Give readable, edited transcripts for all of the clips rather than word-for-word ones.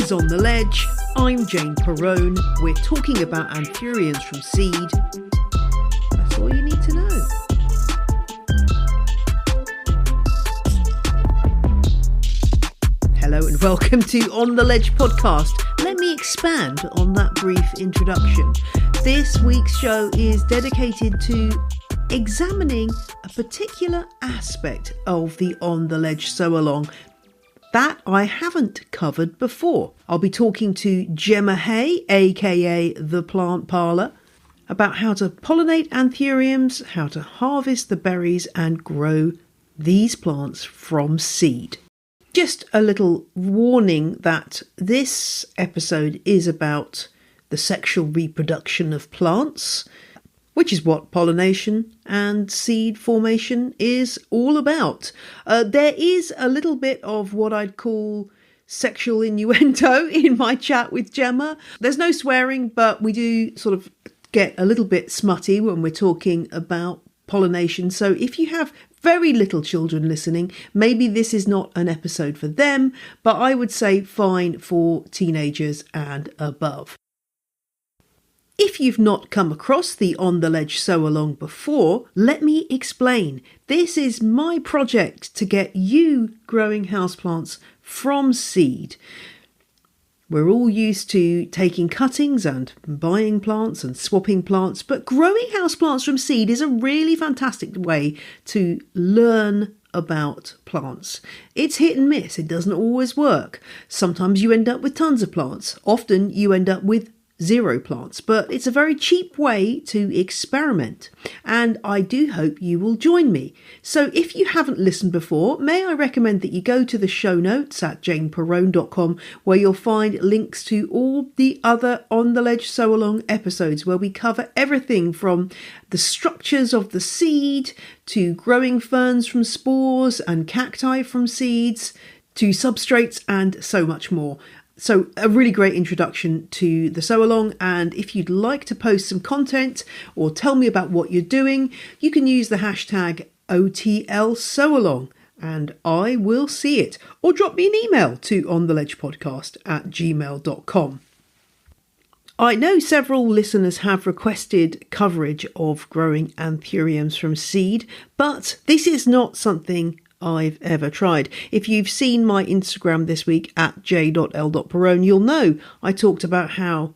is On the Ledge. I'm Jane Perrone. We're talking about anthuriums from seed. That's all you need to know. Hello and welcome to On the Ledge podcast. Let me expand on that brief introduction. This week's show is dedicated to examining a particular aspect of the On the Ledge sow-along that I haven't covered before. I'll be talking to Gemma Haigh, aka the Plant Parlour, about how to pollinate anthuriums, how to harvest the berries and grow these plants from seed. Just a little warning that this episode is about the sexual reproduction of plants, which is what pollination and seed formation is all about. There is a little bit of what I'd call sexual innuendo in my chat with Gemma. There's no swearing, but we do sort of get a little bit smutty when we're talking about pollination. So if you have very little children listening, maybe this is not an episode for them, but I would say fine for teenagers and above. If you've not come across the On the Ledge sow-along before, let me explain. This is my project to get you growing houseplants from seed. We're all used to taking cuttings and buying plants and swapping plants, but growing houseplants from seed is a really fantastic way to learn about plants. It's hit and miss. It doesn't always work. Sometimes you end up with tons of plants. Often you end up with 0 plants, but it's a very cheap way to experiment, and I do hope you will join me. So if you haven't listened before, may I recommend that you go to the show notes at janeperrone.com, where you'll find links to all the other On the Ledge sow-along episodes, where we cover everything from the structures of the seed to growing ferns from spores and cacti from seeds to substrates and so much more. So a really great introduction to the sow-along, and if you'd like to post some content or tell me about what you're doing, you can use the hashtag OTL sow-along and I will see it, or drop me an email to ontheledgepodcast@gmail.com. I know several listeners have requested coverage of growing anthuriums from seed, but this is not something I've ever tried. If you've seen my Instagram this week at j.l.perrone, you'll know I talked about how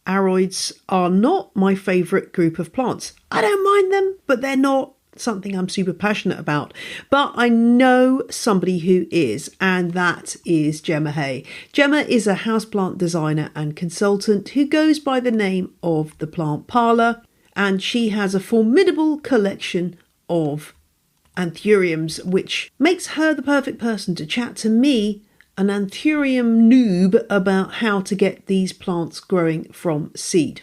aroids are not my favourite group of plants. I don't mind them, but they're not something I'm super passionate about. But I know somebody who is, and that is Gemma Haigh. Gemma is a houseplant designer and consultant who goes by the name of the Plant Parlour, and she has a formidable collection of anthuriums, which makes her the perfect person to chat to me, an anthurium noob, about how to get these plants growing from seed.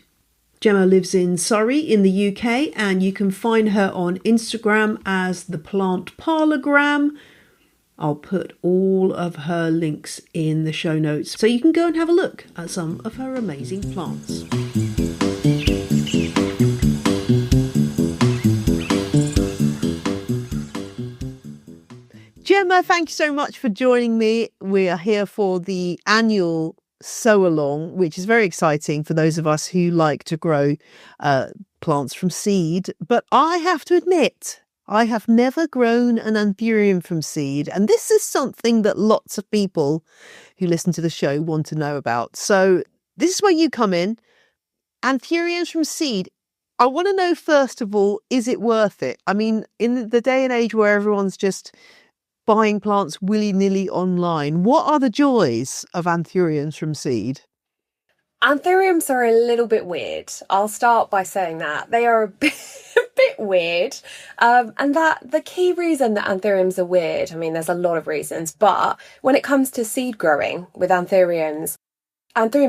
Gemma lives in Surrey in the UK, and you can find her on Instagram as the Plant Parlourgram. I'll put all of her links in the show notes so you can go and have a look at some of her amazing plants. Gemma, thank you so much for joining me. We are here for the annual sow-along, which is very exciting for those of us who like to grow plants from seed. But I have to admit, I have never grown an anthurium from seed. And this is something that lots of people who listen to the show want to know about. So this is where you come in. Anthuriums from seed. I want to know, first of all, is it worth it? I mean, in the day and age where everyone's just buying plants willy-nilly online, what are the joys of anthuriums from seed? Anthuriums are a little bit weird. I'll start by saying that. They are a bit weird. And that the key reason that anthuriums are weird, I mean, there's a lot of reasons, but when it comes to seed growing with anthurium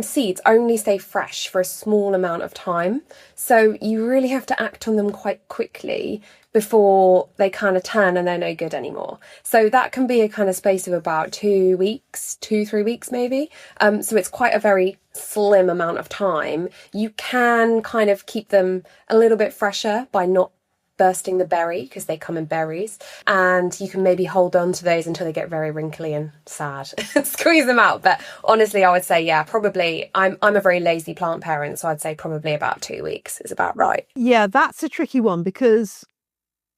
seeds only stay fresh for a small amount of time. So you really have to act on them quite quickly before they kind of turn and they're no good anymore. So that can be a kind of space of about 2 weeks, 2-3 weeks maybe. So it's quite a very slim amount of time. You can kind of keep them a little bit fresher by not bursting the berry, because they come in berries, and you can maybe hold on to those until they get very wrinkly and sad and squeeze them out. But honestly, I would say, yeah, probably I'm a very lazy plant parent, so I'd say probably about 2 weeks is about right. Yeah, that's a tricky one, because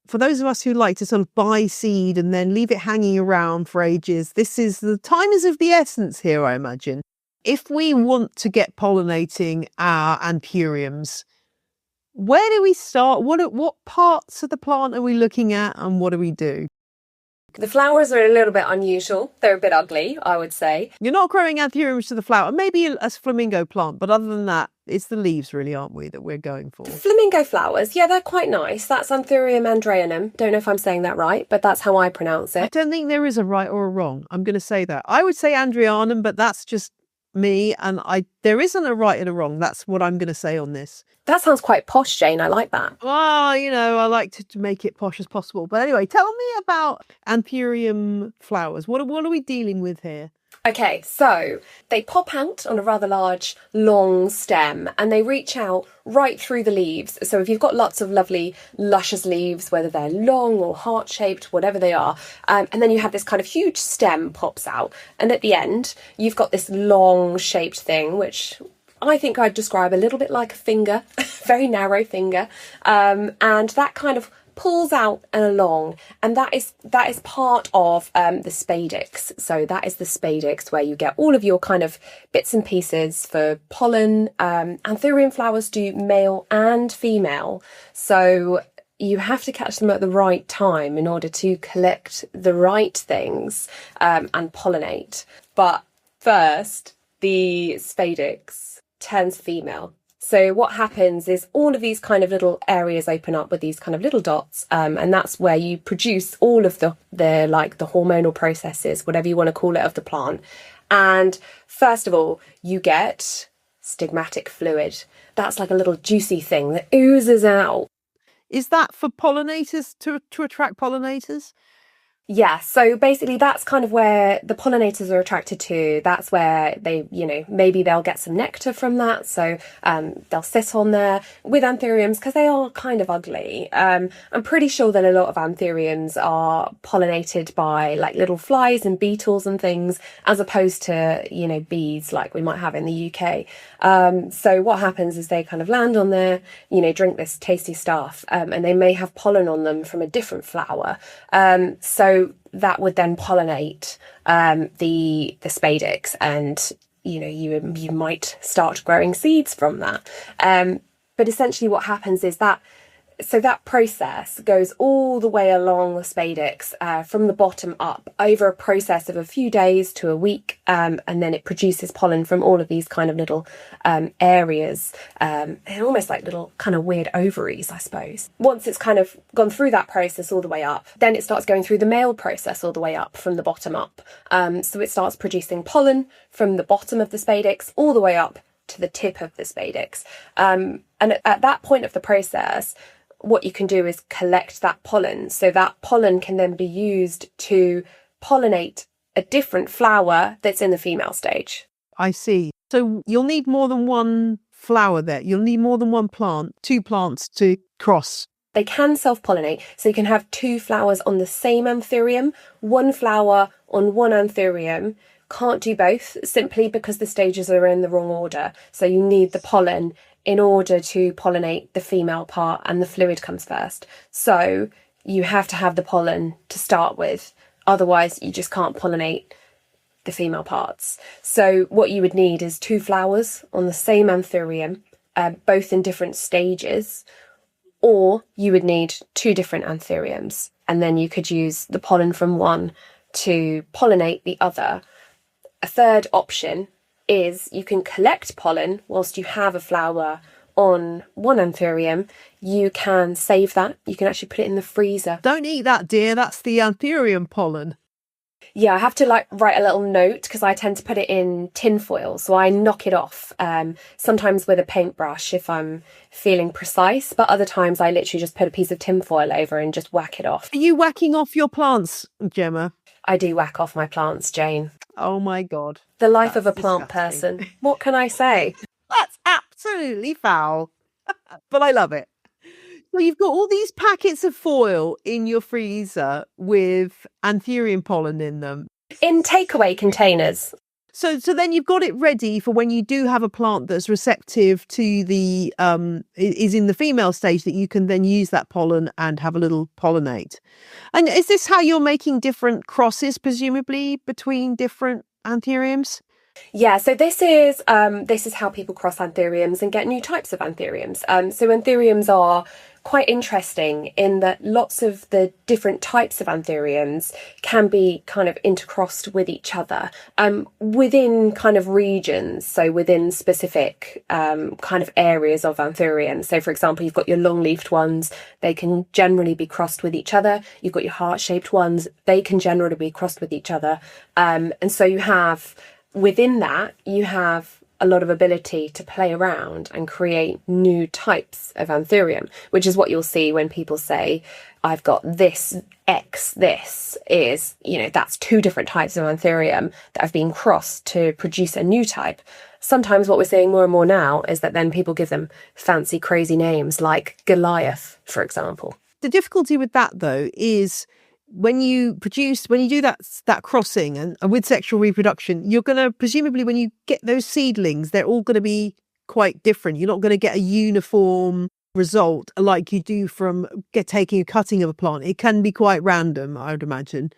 for those of us who like to sort of buy seed and then leave it hanging around for ages, the time is of the essence here, I imagine. If we want to get pollinating our anthuriums, where do we start? What parts of the plant are we looking at, and what do we do? The flowers are a little bit unusual. They're a bit ugly, I would say. You're not growing anthuriums to the flower, maybe a flamingo plant, but other than that, it's the leaves really, aren't we, that we're going for? The flamingo flowers, yeah, they're quite nice. That's Anthurium andreanum. Don't know if I'm saying that right, but that's how I pronounce it. I don't think there is a right or a wrong. I'm going to say that. I would say andreanum, but that's just me, and there isn't a right and a wrong. That's what I'm going to say on this. That sounds quite posh, Jane. I like that. Well, I like to make it posh as possible. But anyway, tell me about anthurium flowers. What are we dealing with here? Okay, so they pop out on a rather large, long stem, and they reach out right through the leaves. So if you've got lots of lovely, luscious leaves, whether they're long or heart-shaped, whatever they are, and then you have this kind of huge stem pops out, and at the end, you've got this long-shaped thing, which I think I'd describe a little bit like a finger, very narrow finger, and that kind of pulls out and along, and that is part of the spadix. So that is the spadix, where you get all of your kind of bits and pieces for pollen. Anthurium flowers do male and female, so you have to catch them at the right time in order to collect the right things and pollinate. But first, the spadix turns female. So what happens is all of these kind of little areas open up with these kind of little dots, and that's where you produce all of the hormonal processes, whatever you want to call it, of the plant. And first of all, you get stigmatic fluid. That's like a little juicy thing that oozes out. Is that for pollinators, to attract pollinators? Yeah, so basically that's kind of where the pollinators are attracted to. That's where they, maybe they'll get some nectar from that. So they'll sit on there with anthuriums, because they are kind of ugly. I'm pretty sure that a lot of anthuriums are pollinated by like little flies and beetles and things, as opposed to, bees like we might have in the UK. So what happens is they kind of land on there, drink this tasty stuff, and they may have pollen on them from a different flower. So that would then pollinate the spadix, and you might start growing seeds from that. But essentially what happens is that process goes all the way along the spadix, from the bottom up, over a process of a few days to a week, and then it produces pollen from all of these kind of little areas, almost like little kind of weird ovaries, I suppose. Once it's kind of gone through that process all the way up, then it starts going through the male process all the way up from the bottom up. So it starts producing pollen from the bottom of the spadix all the way up to the tip of the spadix. And at that point of the process, what you can do is collect that pollen. So that pollen can then be used to pollinate a different flower that's in the female stage. I see. So you'll need more than one flower there. You'll need more than one plant, two plants to cross. They can self-pollinate. So you can have two flowers on the same anthurium, one flower on one anthurium. Can't do both, simply because the stages are in the wrong order. So you need the pollen in order to pollinate the female part, and the fluid comes first. So you have to have the pollen to start with. Otherwise, you just can't pollinate the female parts. So what you would need is two flowers on the same anthurium, both in different stages, or you would need two different anthuriums, and then you could use the pollen from one to pollinate the other. A third option is you can collect pollen whilst you have a flower on one anthurium. You can save that. You can actually put it in the freezer. Don't eat that, dear. That's the anthurium pollen. Yeah, I have to write a little note, because I tend to put it in tin foil, so I knock it off, sometimes with a paintbrush if I'm feeling precise, but other times I literally just put a piece of tin foil over and just whack it off. Are you whacking off your plants, Gemma? I do whack off my plants, Jane. Oh my God. The life of a plant person. What can I say? That's absolutely foul. But I love it. Well, you've got all these packets of foil in your freezer with anthurium pollen in them. In takeaway containers. So then you've got it ready for when you do have a plant that's receptive to the is in the female stage, that you can then use that pollen and have a little pollinate. And is this how you're making different crosses, presumably, between different anthuriums? Yeah, so this is how people cross anthuriums and get new types of anthuriums. So anthuriums are quite interesting in that lots of the different types of anthuriums can be kind of intercrossed with each other within kind of regions, so within specific kind of areas of anthuriums. So for example, you've got your long-leafed ones, they can generally be crossed with each other. You've got your heart-shaped ones, they can generally be crossed with each other. And so you have, within that, you have a lot of ability to play around and create new types of anthurium, which is what you'll see when people say, I've got this X, this is, that's two different types of anthurium that have been crossed to produce a new type. Sometimes what we're seeing more and more now is that then people give them fancy, crazy names like Goliath, for example. The difficulty with that, though, is when you do that crossing and with sexual reproduction, you're going to, presumably when you get those seedlings, they're all going to be quite different. You're not going to get a uniform result like you do from taking a cutting of a plant. It can be quite random, I would imagine.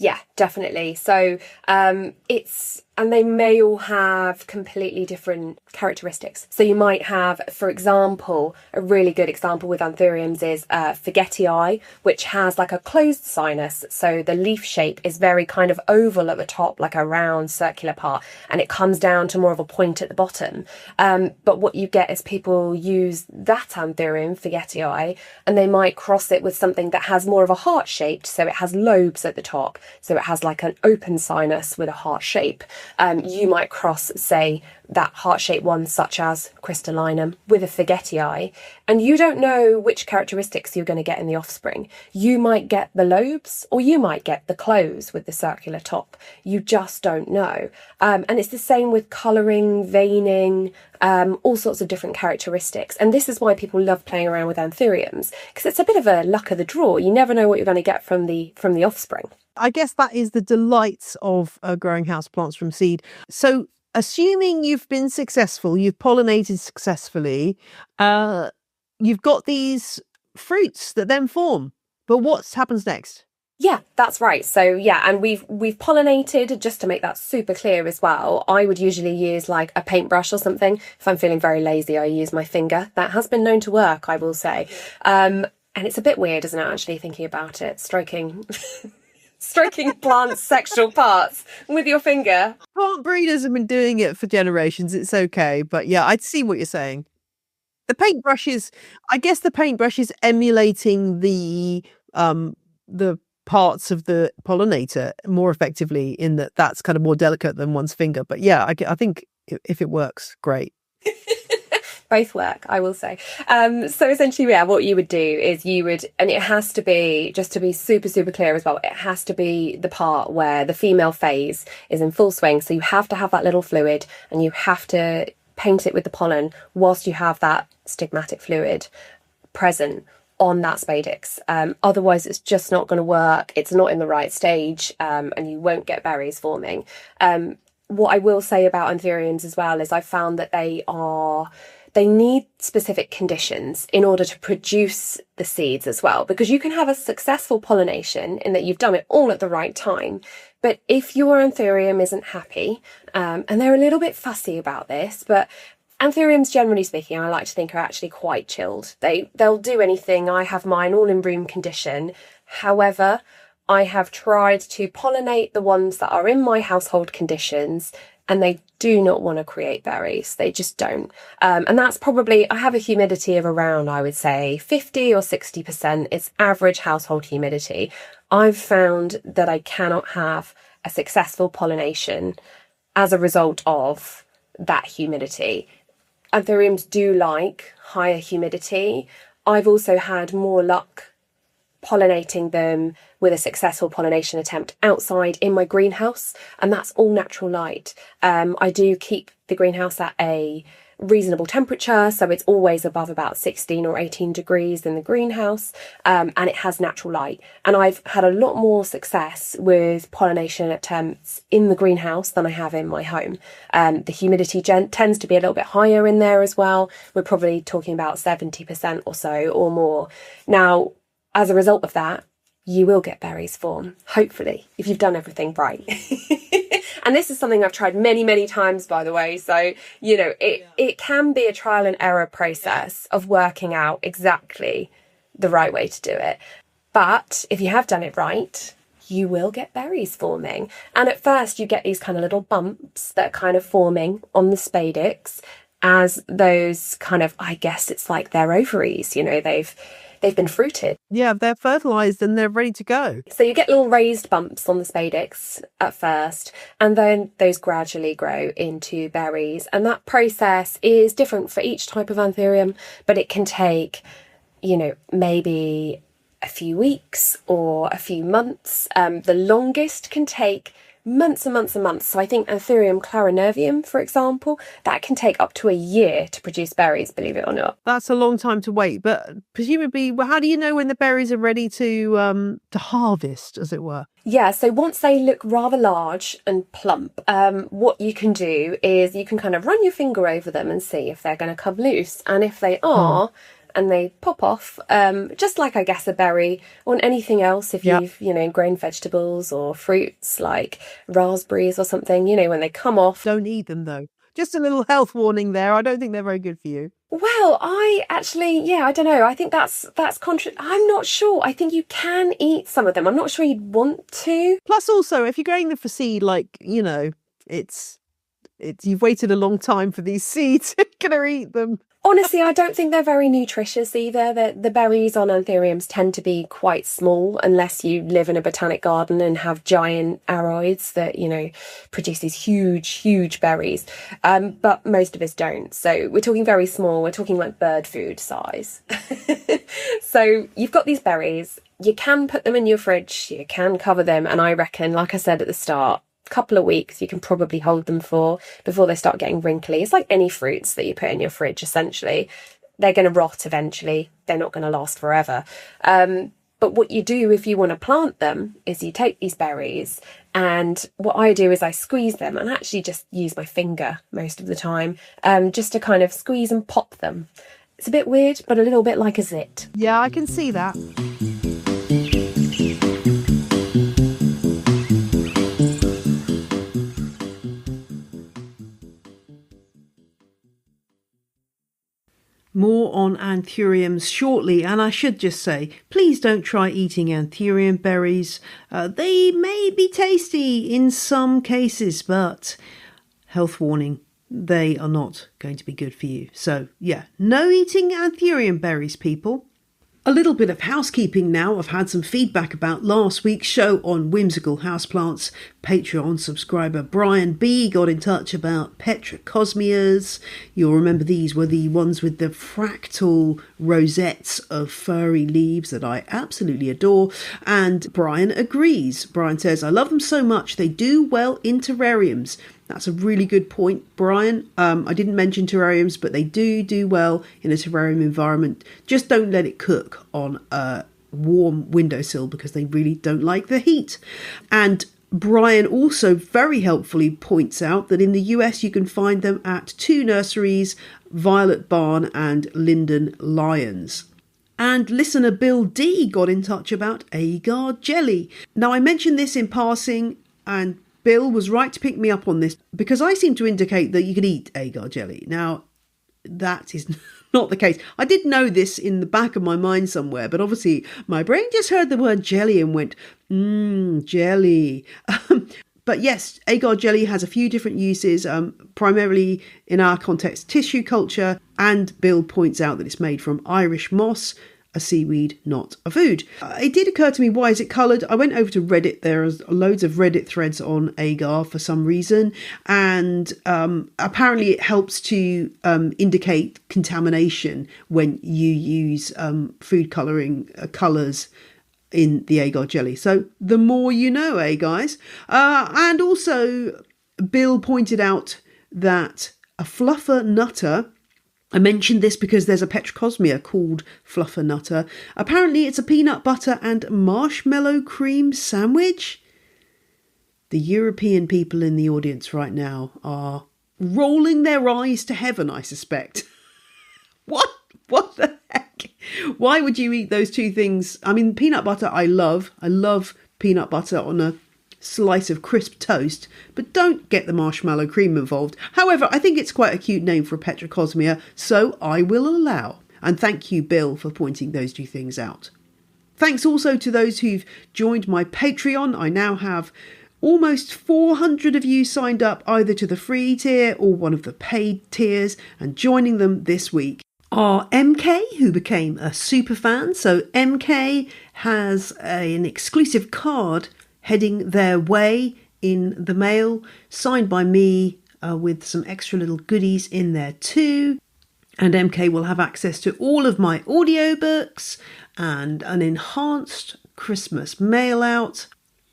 Yeah, definitely. So and they may all have completely different characteristics. So you might have, for example, a really good example with anthuriums is forgetii, which has like a closed sinus. So the leaf shape is very kind of oval at the top, like a round circular part, and it comes down to more of a point at the bottom. But what you get is people use that anthurium, forgetii, and they might cross it with something that has more of a heart shaped. So it has lobes at the top. So it has like an open sinus with a heart shape. You might cross, say, that heart-shaped one, such as crystallinum, with a forgetii, and you don't know which characteristics you're going to get in the offspring. You might get the lobes, or you might get the close with the circular top. You just don't know. And it's the same with colouring, veining, all sorts of different characteristics. And this is why people love playing around with anthuriums, because it's a bit of a luck of the draw. You never know what you're going to get from the offspring. I guess that is the delights of growing houseplants from seed. So assuming you've been successful, you've pollinated successfully, you've got these fruits that then form. But what happens next? Yeah, that's right. So yeah, and we've pollinated, just to make that super clear as well. I would usually use like a paintbrush or something. If I'm feeling very lazy, I use my finger. That has been known to work, I will say. And it's a bit weird, isn't it, actually, thinking about it, stroking plants' sexual parts with your finger. Plant breeders have been doing it for generations. It's okay. But yeah, I'd see what you're saying. The paintbrush is emulating the parts of the pollinator more effectively, in that's kind of more delicate than one's finger. But yeah, I think if it works, great. Both work, I will say. So essentially, yeah, what you would do is and it has to be, just to be super, super clear as well, it has to be the part where the female phase is in full swing. So you have to have that little fluid and you have to paint it with the pollen whilst you have that stigmatic fluid present on that spadix. Otherwise, it's just not going to work. It's not in the right stage, and you won't get berries forming. What I will say about anthuriums as well is I've found that they need specific conditions in order to produce the seeds as well, because you can have a successful pollination in that you've done it all at the right time. But if your anthurium isn't happy, and they're a little bit fussy about this, but anthuriums, generally speaking, I like to think are actually quite chilled. They'll do anything. I have mine all in room condition. However, I have tried to pollinate the ones that are in my household conditions, and they do not want to create berries. They just don't. And that's probably, I have a humidity of around, I would say, 50 or 60%. It's average household humidity. I've found that I cannot have a successful pollination as a result of that humidity. Anthuriums do like higher humidity. I've also had more luck pollinating them with a successful pollination attempt outside in my greenhouse, and that's all natural light. I do keep the greenhouse at a reasonable temperature, so it's always above about 16 or 18 degrees in the greenhouse, and it has natural light. And I've had a lot more success with pollination attempts in the greenhouse than I have in my home. The humidity tends to be a little bit higher in there as well. We're probably talking about 70% or so or more. Now, as a result of that, you will get berries form, hopefully, if you've done everything right. And this is something I've tried many, many times, by the way. So, it can be a trial and error process of working out exactly the right way to do it. But if you have done it right, you will get berries forming. And at first you get these kind of little bumps that are kind of forming on the spadix as those kind of, I guess it's like their ovaries, they've been fruited. Yeah, they're fertilised and they're ready to go. So you get little raised bumps on the spadix at first, and then those gradually grow into berries. And that process is different for each type of Anthurium, but it can take, maybe a few weeks or a few months. The longest can take months and months and months. So I think Anthurium clarinervium, for example, that can take up to a year to produce berries, believe it or not. That's a long time to wait. But presumably, how do you know when the berries are ready to harvest, as it were? Yeah, so once they look rather large and plump, what you can do is you can kind of run your finger over them and see if they're going to come loose. And if they are, and they pop off, just like I guess a berry or anything else, if you've grown vegetables or fruits like raspberries or something, when they come off. Don't eat them though. Just a little health warning there. I don't think they're very good for you. Well, I don't know. I think that's I'm not sure. I think you can eat some of them. I'm not sure you'd want to. Plus also, if you're growing them for seed, it's you've waited a long time for these seeds. You're gonna eat them. Honestly, I don't think they're very nutritious either. The berries on Anthuriums tend to be quite small unless you live in a botanic garden and have giant aroids that, produce these huge, huge berries. But most of us don't. So we're talking very small. We're talking like bird food size. So you've got these berries. You can put them in your fridge. You can cover them. And I reckon, like I said at the start, couple of weeks you can probably hold them for before they start getting wrinkly. It's like any fruits that you put in your fridge, essentially. They're going to rot eventually. They're not going to last forever. But what you do if you want to plant them is you take these berries, and what I do is I squeeze them, and actually just use my finger most of the time, just to kind of squeeze and pop them. It's a bit weird, but a little bit like a zit. Yeah, I can see that. More on Anthuriums shortly, and I should just say, please don't try eating Anthurium berries. They may be tasty in some cases, but health warning, they are not going to be good for you. So yeah, no eating Anthurium berries, people. A little bit of housekeeping now. I've had some feedback about last week's show on whimsical houseplants. Patreon subscriber Brian B got in touch about Petracosmias. You'll remember these were the ones with the fractal rosettes of furry leaves that I absolutely adore. And Brian agrees. Brian says, I love them so much. They do well in terrariums. That's a really good point, Brian. I didn't mention terrariums, but they do well in a terrarium environment. Just don't let it cook on a warm windowsill because they really don't like the heat. And Brian also very helpfully points out that in the US you can find them at two nurseries, Violet Barn and Linden Lyons. And listener Bill D got in touch about agar jelly. Now, I mentioned this in passing, and Bill was right to pick me up on this because I seem to indicate that you can eat agar jelly. Now, that is not the case. I did know this in the back of my mind somewhere, but obviously my brain just heard the word jelly and went, jelly. But yes, agar jelly has a few different uses, primarily in our context, tissue culture. And Bill points out that it's made from Irish moss, a seaweed, not a food. It did occur to me, why is it coloured? I went over to Reddit. There are loads of Reddit threads on agar for some reason, and apparently it helps to indicate contamination when you use food colouring colours in the agar jelly. So the more you know, guys. And also Bill pointed out that a fluffer nutter I mentioned this because there's a Petrocosmia called Fluffernutter. Apparently it's a peanut butter and marshmallow cream sandwich. The European people in the audience right now are rolling their eyes to heaven, I suspect. What? What the heck? Why would you eat those two things? I mean, peanut butter I love. I love peanut butter on a slice of crisp toast, but don't get the marshmallow cream involved. However, I think it's quite a cute name for a Petrocosmia, so I will allow. And thank you, Bill, for pointing those two things out. Thanks also to those who've joined my Patreon. I now have almost 400 of you signed up either to the free tier or one of the paid tiers, and joining them this week are MK, who became a super fan. So MK has an exclusive card heading their way in the mail, signed by me, with some extra little goodies in there too. And MK will have access to all of my audiobooks and an enhanced Christmas mail out,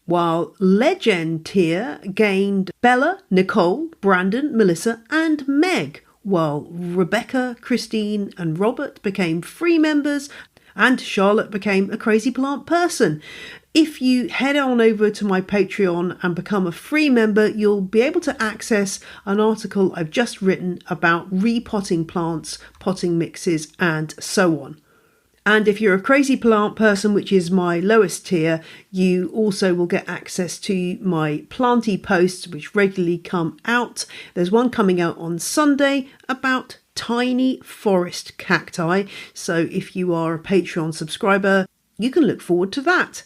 while Legend tier gained Bella, Nicole, Brandon, Melissa and Meg, while Rebecca, Christine and Robert became free members and Charlotte became a crazy plant person. If you head on over to my Patreon and become a free member, you'll be able to access an article I've just written about repotting plants, potting mixes and so on. And if you're a crazy plant person, which is my lowest tier, you also will get access to my planty posts, which regularly come out. There's one coming out on Sunday about tiny forest cacti. So if you are a Patreon subscriber, you can look forward to that.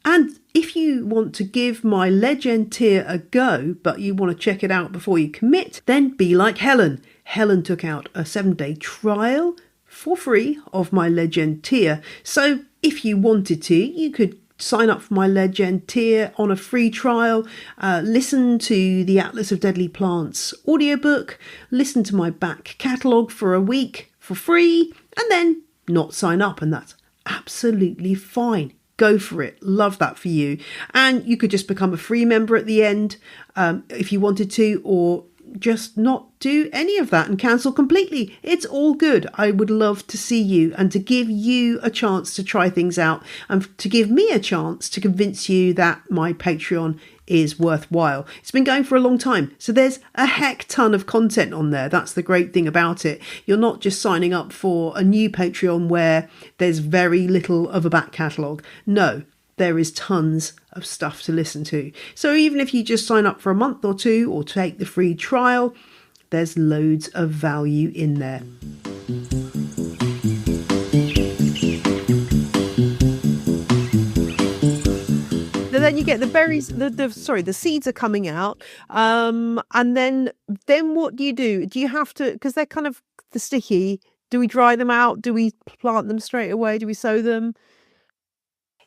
And if you want to give my Legend tier a go, but you want to check it out before you commit, then be like Helen. Helen took out a 7-day trial for free of my Legend tier. So if you wanted to, you could sign up for my Legend tier on a free trial, listen to the Atlas of Deadly Plants audiobook, listen to my back catalogue for a week for free, and then not sign up, and that's absolutely fine. Go for it. Love that for you. And you could just become a free member at the end if you wanted to, or just not do any of that and cancel completely. It's all good. I would love to see you and to give you a chance to try things out and to give me a chance to convince you that my Patreon is worthwhile. It's been going for a long time, so there's a heck ton of content on there. That's the great thing about it. You're not just signing up for a new Patreon where there's very little of a back catalogue. No, there is tons of stuff to listen to. So even if you just sign up for a month or two or take the free trial, there's loads of value in there. Then you get the berries, the seeds are coming out. And then what do? Do you have to, because they're kind of sticky, do we dry them out? Do we plant them straight away? Do we sow them?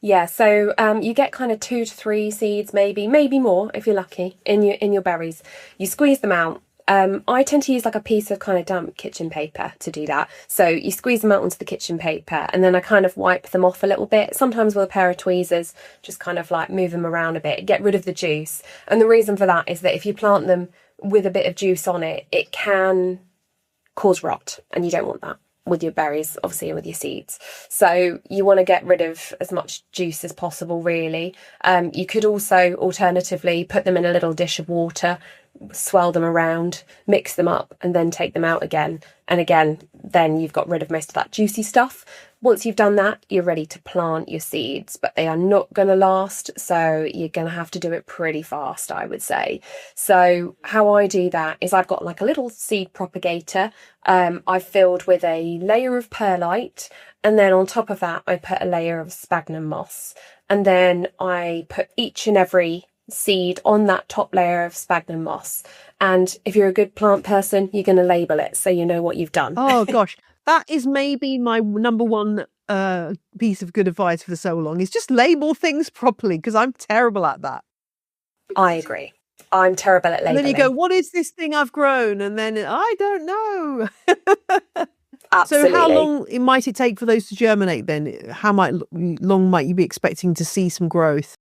Yeah, so you get kind of 2 to 3 seeds, maybe more if you're lucky, in your berries. You squeeze them out. I tend to use like a piece of kind of damp kitchen paper to do that. So you squeeze them out onto the kitchen paper and then I kind of wipe them off a little bit, sometimes with a pair of tweezers, just kind of like move them around a bit, get rid of the juice. And the reason for that is that if you plant them with a bit of juice on it, it can cause rot, and you don't want that with your berries, obviously, and with your seeds. So you want to get rid of as much juice as possible, really. You could also alternatively put them in a little dish of water, swirl them around, mix them up, and then take them out again. And again, then you've got rid of most of that juicy stuff. Once you've done that, you're ready to plant your seeds, but they are not going to last. So you're going to have to do it pretty fast, I would say. So how I do that is I've got like a little seed propagator. I've filled with a layer of perlite. And then on top of that, I put a layer of sphagnum moss. And then I put each and every seed on that top layer of sphagnum moss. And if you're a good plant person, you're going to label it so you know what you've done. Oh gosh, that is maybe my number one piece of good advice for the sowalong, is just label things properly, because I'm terrible at that. I agree. I'm terrible at labeling. And then you go, what is this thing I've grown? And then I don't know. Absolutely. So how long might it take for those to germinate then? How long might you be expecting to see some growth?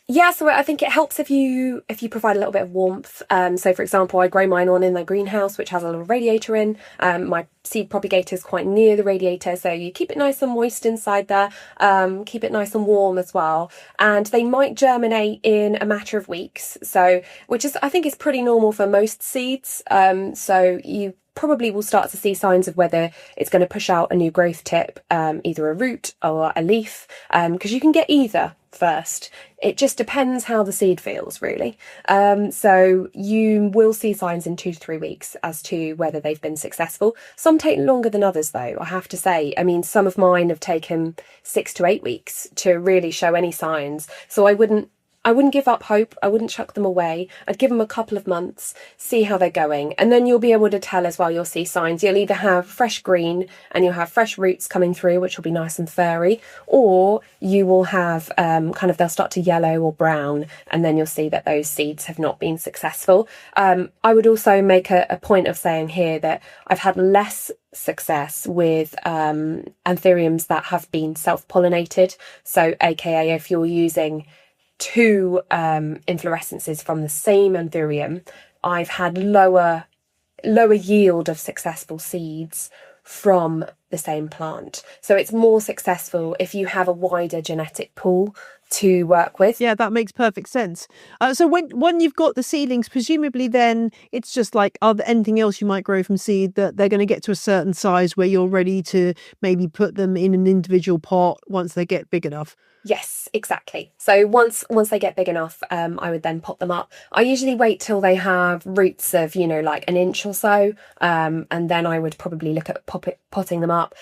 Yeah, so I think it helps if you provide a little bit of warmth. So, for example, I grow mine on in the greenhouse, which has a little radiator in. My seed propagator is quite near the radiator, so you keep it nice and moist inside there. Keep it nice and warm as well, and they might germinate in a matter of weeks. So, which is I think is pretty normal for most seeds. So you probably will start to see signs of whether it's going to push out a new growth tip, either a root or a leaf, because you can get either first. It just depends how the seed feels, really. So you will see signs in 2 to 3 weeks as to whether they've been successful. Some take longer than others, though, I have to say. I mean, some of mine have taken 6 to 8 weeks to really show any signs. So I wouldn't give up hope. I wouldn't chuck them away. I'd give them a couple of months, see how they're going. And then you'll be able to tell as well, you'll see signs. You'll either have fresh green and you'll have fresh roots coming through, which will be nice and furry, or you will have they'll start to yellow or brown, and then you'll see that those seeds have not been successful. I would also make a point of saying here that I've had less success with anthuriums that have been self-pollinated. So aka if you're using 2 inflorescences from the same anthurium, I've had lower yield of successful seeds from the same plant. So it's more successful if you have a wider genetic pool to work with. Yeah, that makes perfect sense. So when you've got the seedlings, presumably then it's just like anything else you might grow from seed, that they're going to get to a certain size where you're ready to maybe put them in an individual pot once they get big enough. Yes, exactly. So once they get big enough, I would then pot them up. I usually wait till they have roots of, like an inch or so, and then I would probably look at potting them up.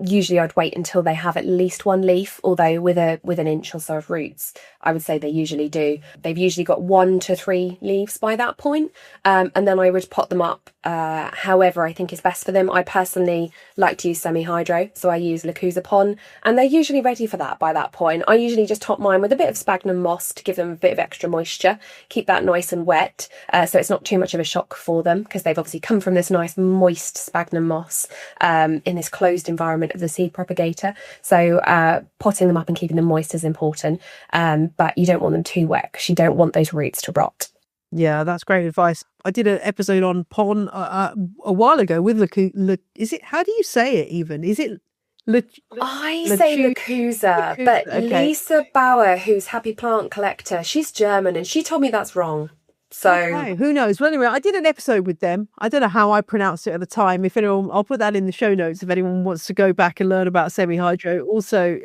Usually I'd wait until they have at least 1 leaf, although with an inch or so of roots, I would say they usually do. They've usually got 1 to 3 leaves by that point, and then I would pot them up however I think is best for them. I personally like to use semi-hydro, so I use Lacusapon, and they're usually ready for that by that point. I usually just top mine with a bit of sphagnum moss to give them a bit of extra moisture, keep that nice and wet, so it's not too much of a shock for them, because they've obviously come from this nice moist sphagnum moss in this closed environment of the seed propagator. So potting them up and keeping them moist is important, but you don't want them too wet because you don't want those roots to rot. Yeah, that's great advice. I did an episode on pon a while ago with is it, how do you say it even? Is it I say Lacusa, but okay. Lisa Bauer, who's Happy Plant Collector, she's German and she told me that's wrong. So okay, who knows? Well, anyway, I did an episode with them. I don't know how I pronounced it at the time. If anyone, I'll put that in the show notes if anyone wants to go back and learn about semi-hydro. Also,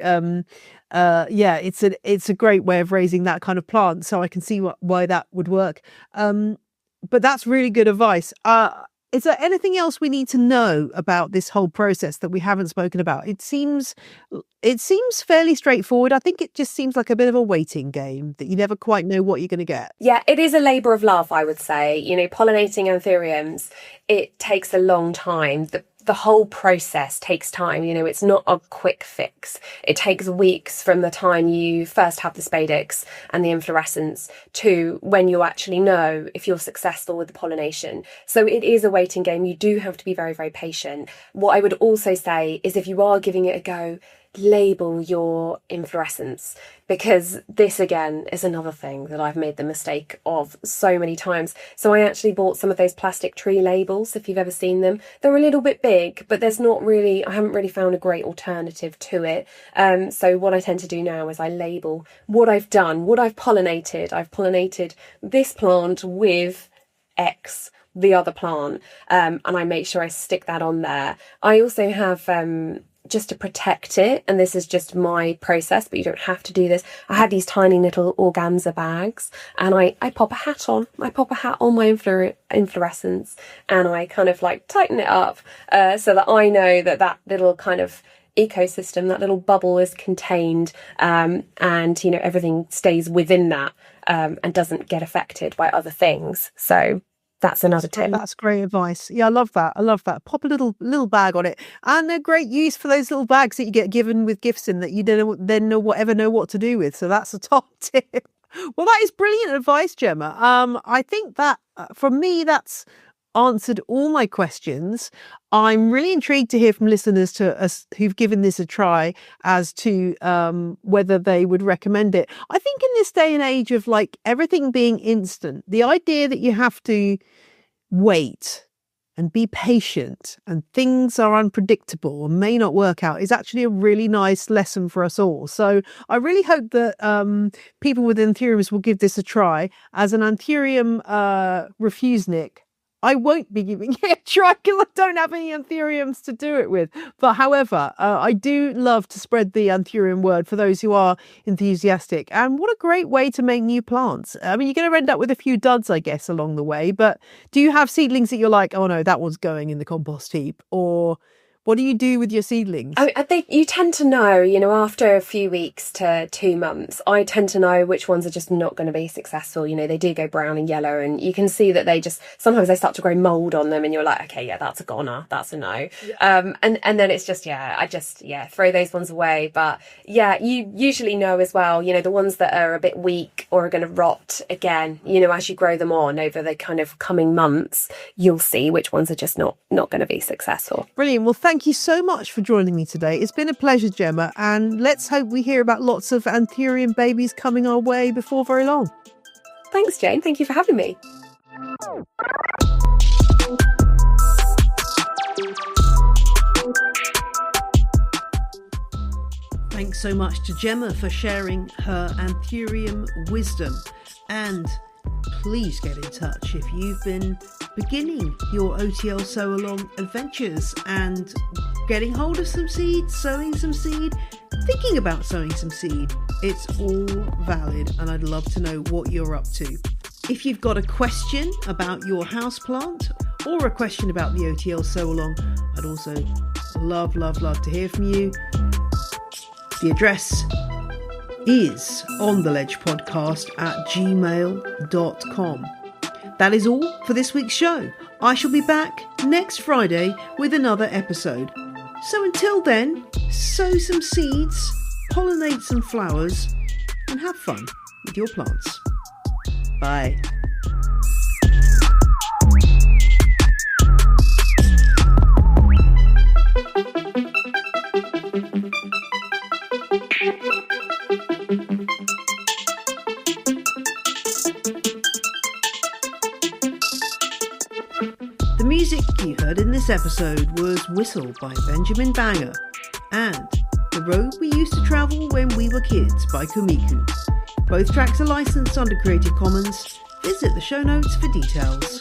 yeah, it's a great way of raising that kind of plant, so I can see why that would work. But that's really good advice. Is there anything else we need to know about this whole process that we haven't spoken about? It seems fairly straightforward. I think it just seems like a bit of a waiting game that you never quite know what you're going to get. Yeah, it is a labour of love, I would say. Pollinating anthuriums, it takes a long time. The whole process takes time. It's not a quick fix. It takes weeks from the time you first have the spadix and the inflorescence to when you actually know if you're successful with the pollination. So it is a waiting game. You do have to be very, very patient. What I would also say is if you are giving it a go, label your inflorescence, because this again is another thing that I've made the mistake of so many times. So I actually bought some of those plastic tree labels, if you've ever seen them. They're a little bit big, but I haven't really found a great alternative to it. So what I tend to do now is I label what I've done, what I've pollinated. I've pollinated this plant with X, the other plant, and I make sure I stick that on there. I also have just to protect it, and this is just my process, but you don't have to do this, I have these tiny little organza bags, and I pop a hat on. I pop a hat on my inflorescence, and I kind of like tighten it up so that I know that little kind of ecosystem, that little bubble is contained, and everything stays within that and doesn't get affected by other things. So that's another tip. That's great advice. Yeah, I love that. Pop a little bag on it, and a great use for those little bags that you get given with gifts in that you don't then know what to do with. So that's a top tip. Well, that is brilliant advice, Gemma. I think that for me, that's answered all my questions. I'm really intrigued to hear from listeners to us who've given this a try as to whether they would recommend it. I think in this day and age of like everything being instant, the idea that you have to wait and be patient and things are unpredictable and may not work out is actually a really nice lesson for us all. So I really hope that people with Anthuriums will give this a try. As an Anthurium refusenik, I won't be giving it a try because I don't have any Anthuriums to do it with. But however, I do love to spread the Anthurium word for those who are enthusiastic. And what a great way to make new plants. I mean, you're going to end up with a few duds, I guess, along the way. But do you have seedlings that you're like, oh no, that one's going in the compost heap? Or what do you do with your seedlings? I think you tend to know, after a few weeks to 2 months, I tend to know which ones are just not going to be successful. They do go brown and yellow, and you can see that sometimes they start to grow mold on them, and you're like, okay, yeah, that's a goner, that's a no. Yeah. And then it's just, throw those ones away. But yeah, you usually know as well, the ones that are a bit weak or are going to rot again, as you grow them on over the kind of coming months, you'll see which ones are just not going to be successful. Brilliant. Well, thank you so much for joining me today. It's been a pleasure, Gemma, and let's hope we hear about lots of Anthurium babies coming our way before very long. Thanks, Jane. Thank you for having me. Thanks so much to Gemma for sharing her Anthurium wisdom. And please get in touch if you've been beginning your OTL sow-along adventures and getting hold of some seed, sowing some seed, thinking about sowing some seed. It's all valid and I'd love to know what you're up to. If you've got a question about your houseplant or a question about the OTL sow-along, I'd also love to hear from you. The address is ontheledgepodcast@gmail.com. That is all for this week's show. I shall be back next Friday with another episode. So until then, sow some seeds, pollinate some flowers, and have fun with your plants. Bye. The music you heard in this episode was Whistle by Benjamin Banger and The Road We Used to Travel When We Were Kids by Kumiku. Both tracks are licensed under Creative Commons. Visit the show notes for details.